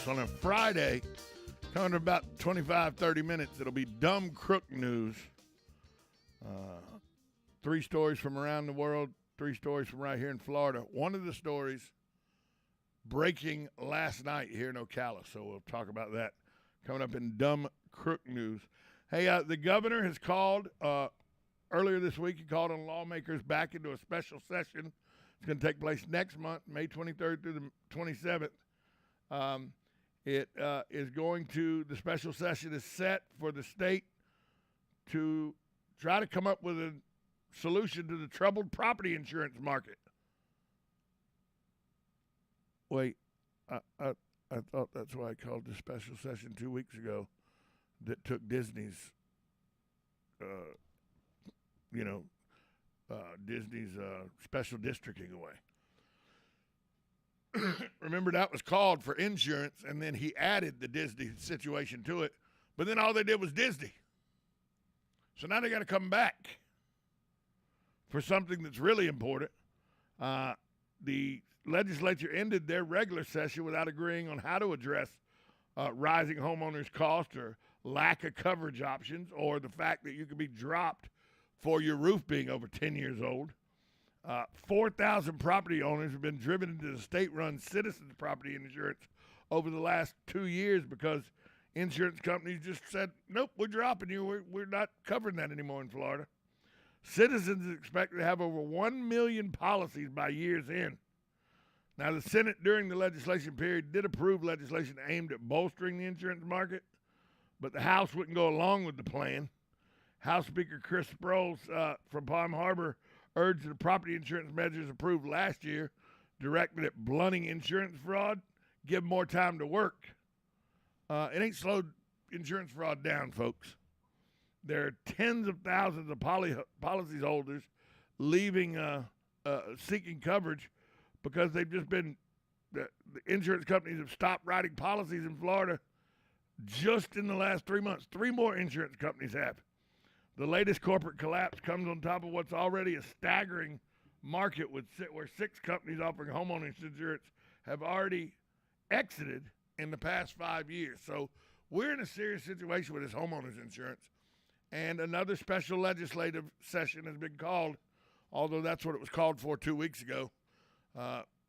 on a Friday. Coming in about 25, 30 minutes, it'll be Dumb Crook News. 3 stories from around the world, 3 stories from right here in Florida. One of the stories breaking last night here in Ocala, so we'll talk about that coming up in Dumb Crook News. Hey, the governor has called earlier this week. He called on lawmakers back into a special session. It's going to take place next month, May 23rd through the 27th. The special session is set for the state to try to come up with a solution to the troubled property insurance market. Wait, I thought that's why I called the special session 2 weeks ago that took Disney's, Disney's special districting away. Remember, that was called for insurance, and then he added the Disney situation to it. But then all they did was Disney. So now they got to come back for something that's really important. The legislature ended their regular session without agreeing on how to address rising homeowners' costs or lack of coverage options, or the fact that you could be dropped for your roof being over 10 years old. 4,000 property owners have been driven into the state-run Citizens Property Insurance over the last 2 years because insurance companies just said, nope, we're dropping you. We're not covering that anymore in Florida. Citizens is expected to have over 1 million policies by year's end. Now, the Senate during the legislation period did approve legislation aimed at bolstering the insurance market, but the House wouldn't go along with the plan. House Speaker Chris Sproles from Palm Harbor urged that the property insurance measures approved last year, directed at blunting insurance fraud, give more time to work. It ain't slowed insurance fraud down, folks. There are tens of thousands of policy holders leaving, seeking coverage because they've just been, the insurance companies have stopped writing policies in Florida just in the last 3 months. 3 more insurance companies have. The latest corporate collapse comes on top of what's already a staggering market where 6 companies offering homeowners insurance have already exited in the past 5 years. So we're in a serious situation with this homeowners insurance. And another special legislative session has been called, although that's what it was called for 2 weeks ago.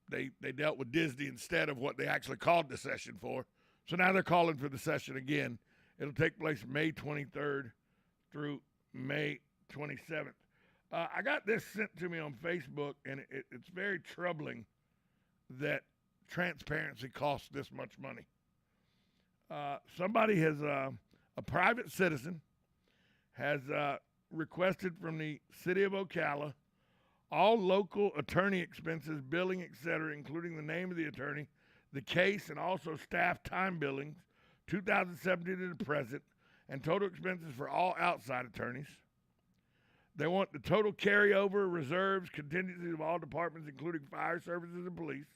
They dealt with Disney instead of what they actually called the session for. So now they're calling for the session again. It'll take place May 23rd through May 27th. I got this sent to me on Facebook, and it's very troubling that transparency costs this much money. Somebody has, a private citizen has requested from the city of Ocala all local attorney expenses, billing, etc., including the name of the attorney, the case, and also staff time billings, 2017 to the present, and total expenses for all outside attorneys. They want the total carryover, reserves, contingencies of all departments, including fire services and police,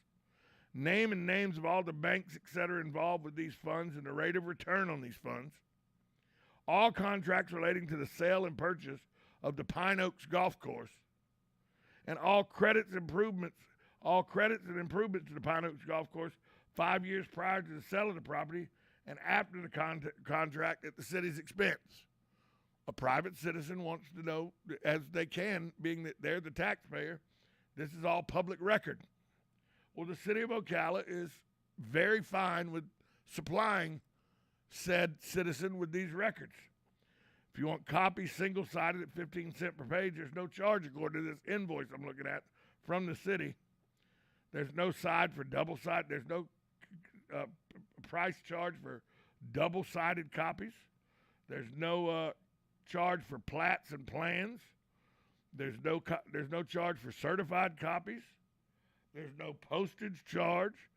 name and names of all the banks, etc., involved with these funds, and the rate of return on these funds, all contracts relating to the sale and purchase of the Pine Oaks Golf Course, and all credits and improvements to the Pine Oaks Golf Course 5 years prior to the sale of the property and after the contract at the city's expense. A private citizen wants to know, as they can, being that they're the taxpayer, this is all public record. Well, the city of Ocala is very fine with supplying said citizen with these records. If you want copies single-sided at 15 cents per page, there's no charge according to this invoice I'm looking at from the city. There's no side for double-sided. There's no price charge for double-sided copies. There's no charge for plats and plans. There's no charge for certified copies. There's no postage charge.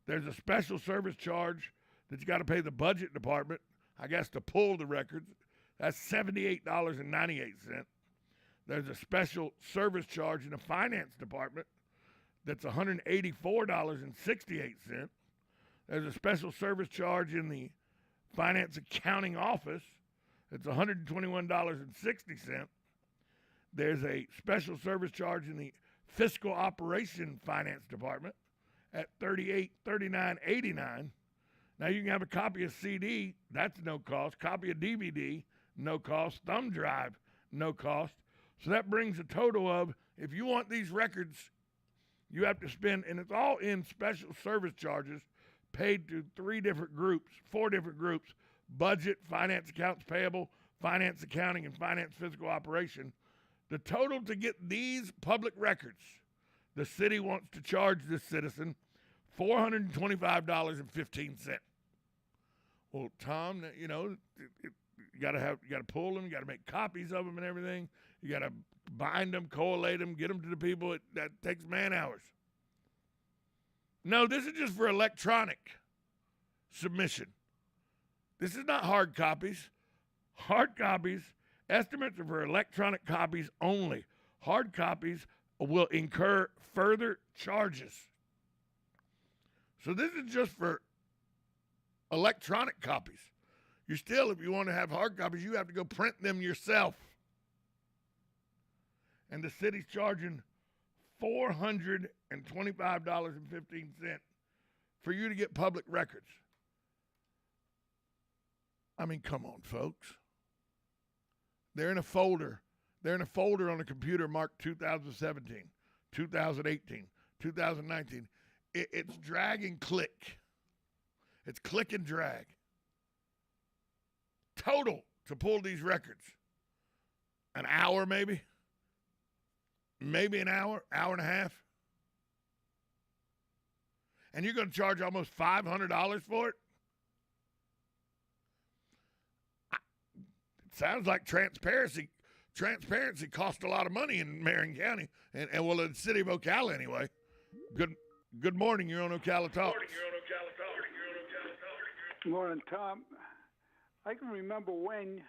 There's a special service charge that you got to pay the budget department, I guess, to pull the records. That's $78.98. There's a special service charge in the finance department that's $184.68. There's a special service charge in the finance accounting office. It's $121.60. There's a special service charge in the fiscal operation finance department at $39.89. Now you can have a copy of CD, that's no cost. Copy of DVD, no cost. Thumb drive, no cost. So that brings a total of, if you want these records, you have to spend, and it's all in special service charges paid to 4 different groups: budget, finance, accounts payable, finance, accounting, and finance, physical operation. The total to get these public records, the city wants to charge this citizen $425.15. Well, Tom, you know, you got to pull them, you got to make copies of them and everything. You got to bind them, collate them, get them to the people. That takes man hours. No, this is just for electronic submission. This is not hard copies. Hard copies, estimates are for electronic copies only. Hard copies will incur further charges. So this is just for electronic copies. You still, if you want to have hard copies, you have to go print them yourself. And the city's charging $425.15 for you to get public records. I mean, come on, folks. They're in a folder. They're in a folder on a computer marked 2017, 2018, 2019. It's drag and click. It's click and drag. Total to pull these records. An hour maybe? Maybe an hour, hour and a half. And you're going to charge almost $500 for it? It sounds like transparency. Transparency costs a lot of money in Marion County, and well, in the city of Ocala anyway. Good morning. You're on Ocala Talks. Good morning, Tom. I can remember when,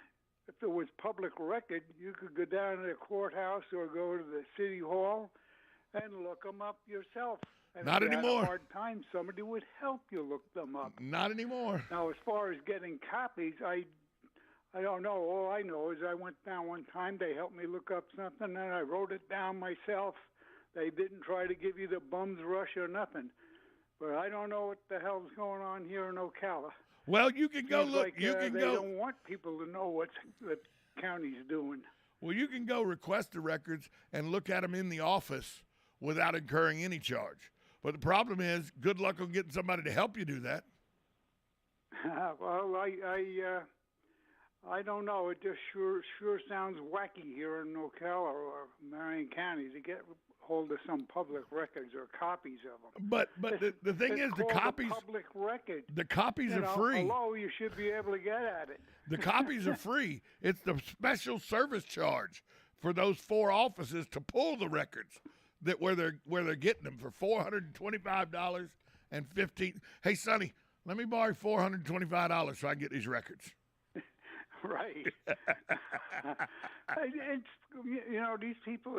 if it was public record, you could go down to the courthouse or go to the city hall and look them up yourself. And Not if you anymore. had a hard time, somebody would help you look them up. Not anymore. Now, as far as getting copies, I don't know. All I know is I went down one time. They helped me look up something, and I wrote it down myself. They didn't try to give you the bum's rush or nothing. But I don't know what the hell's going on here in Ocala. Well, you can go look. Like, you can they go. They don't want people to know what the county's doing. Well, you can go request the records and look at them in the office without incurring any charge. But the problem is, good luck on getting somebody to help you do that. Well, I don't know. It just sure sounds wacky here in Ocala or Marion County to get hold of some public records or copies of them. But the thing is, the copies public record. The copies are free. Hello, you should be able to get at it. The copies are free. It's the special service charge for those 4 offices to pull the records that where they're getting them for $425.15. Hey, Sonny, let me borrow $425 so I can get these records. Right. It's, these people,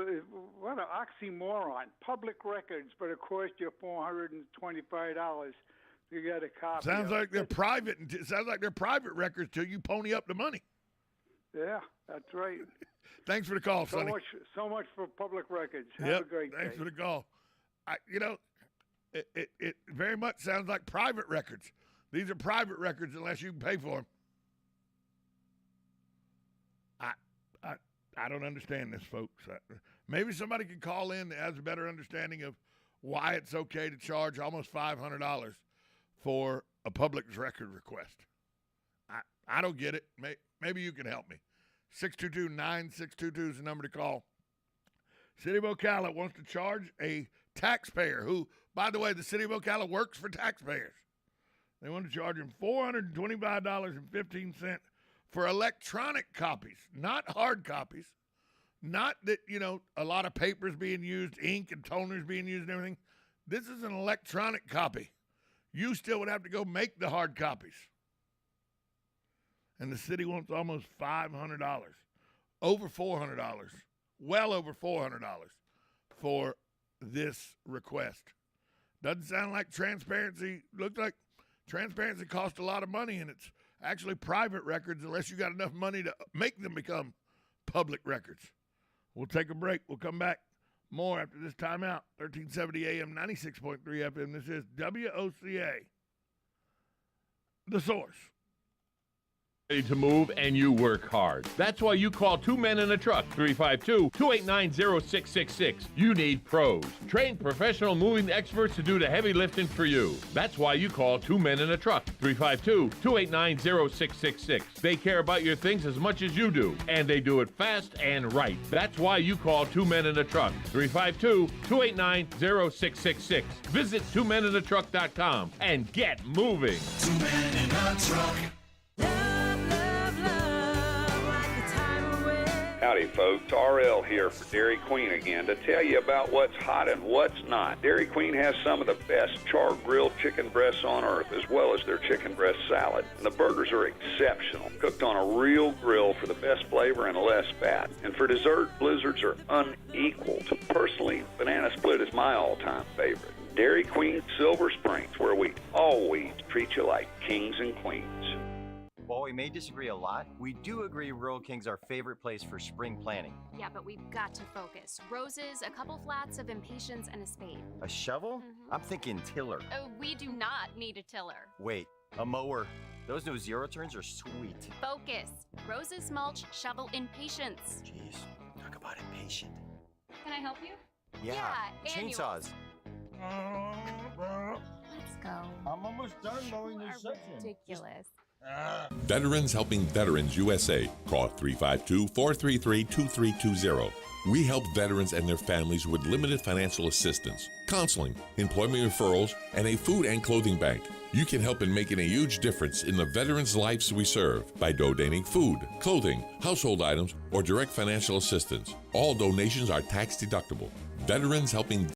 what an oxymoron. Public records, but it costs you $425 to get a copy. Sounds like they're private. Sounds like they're private records till you pony up the money. Yeah, that's right. Thanks for the call, Sonny. So much for public records. Have a great day. Thanks for the call. It very much sounds like private records. These are private records unless you can pay for them. I don't understand this, folks. Maybe somebody can call in that has a better understanding of why it's okay to charge almost $500 for a public record request. I don't get it. Maybe you can help me. 622-9622 is the number to call. City of Ocala wants to charge a taxpayer who, by the way, the City of Ocala works for taxpayers. They want to charge him $425.15 for electronic copies, not hard copies. Not that, a lot of papers being used, ink and toners being used and everything. This is an electronic copy. You still would have to go make the hard copies. And the city wants almost $500, over $400, well over $400 for this request. Doesn't sound like transparency. Looks like transparency costs a lot of money, and it's actually private records unless you got enough money to make them become public records. We'll take a break. We'll come back more after this timeout. 1370 AM, 96.3 FM. This is WOCA. the source. Ready to move and you work hard. That's why you call Two Men in a Truck, 352-289-0666. You need pros. Trained professional moving experts to do the heavy lifting for you. That's why you call Two Men in a Truck, 352-289-0666. They care about your things as much as you do, and they do it fast and right. That's why you call Two Men in a Truck, 352-289-0666. Visit twomeninatruck.com and get moving. Two Men in a Truck. Howdy folks, RL here for Dairy Queen again to tell you about what's hot and what's not. Dairy Queen has some of the best char-grilled chicken breasts on earth, as well as their chicken breast salad. And the burgers are exceptional, cooked on a real grill for the best flavor and less fat. And for dessert, blizzards are unequaled. Personally, banana split is my all-time favorite. Dairy Queen Silver Springs, where we always treat you like kings and queens. While we may disagree a lot, we do agree Rural King's our favorite place for spring planting. Yeah, but we've got to focus. Roses, a couple flats of impatiens, and a spade. A shovel? I'm thinking tiller. Oh, we do not need a tiller. Wait, a mower. Those new zero turns are sweet. Focus. Roses, mulch, shovel, impatiens. Jeez, talk about impatient. Can I help you? Yeah, chainsaws. Let's go. I'm almost done mowing You this are section. ridiculous. Veterans Helping Veterans USA. Call 352-433-2320. We help veterans and their families with limited financial assistance, counseling, employment referrals, and a food and clothing bank. You can help in making a huge difference in the veterans' lives we serve by donating food, clothing, household items, or direct financial assistance. All donations are tax deductible. Veterans Helping